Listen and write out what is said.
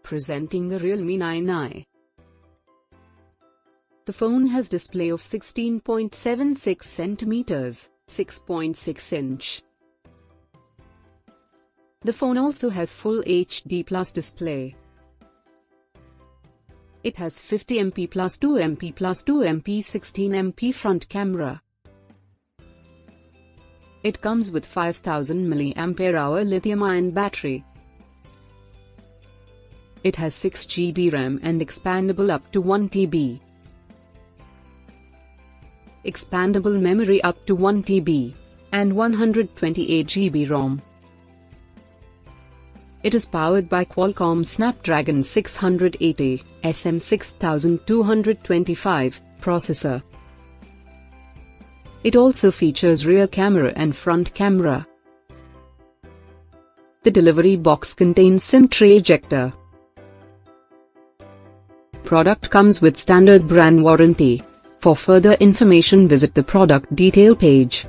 Presenting the Realme 9i. The phone has display of 16.76 centimeters, 6.6 inch. The phone also has Full HD Plus display. It has 50MP plus 2MP plus 2MP 16MP front camera. It comes with 5000 mAh lithium-ion battery. It has 6 GB RAM and expandable up to 1 TB. Expandable memory up to 1 TB, and 128 GB ROM. It is powered by Qualcomm Snapdragon 680, SM6225 processor. It also features rear camera and front camera. The delivery box contains SIM tray ejector. Product comes with standard brand warranty. For further information visit the product detail page.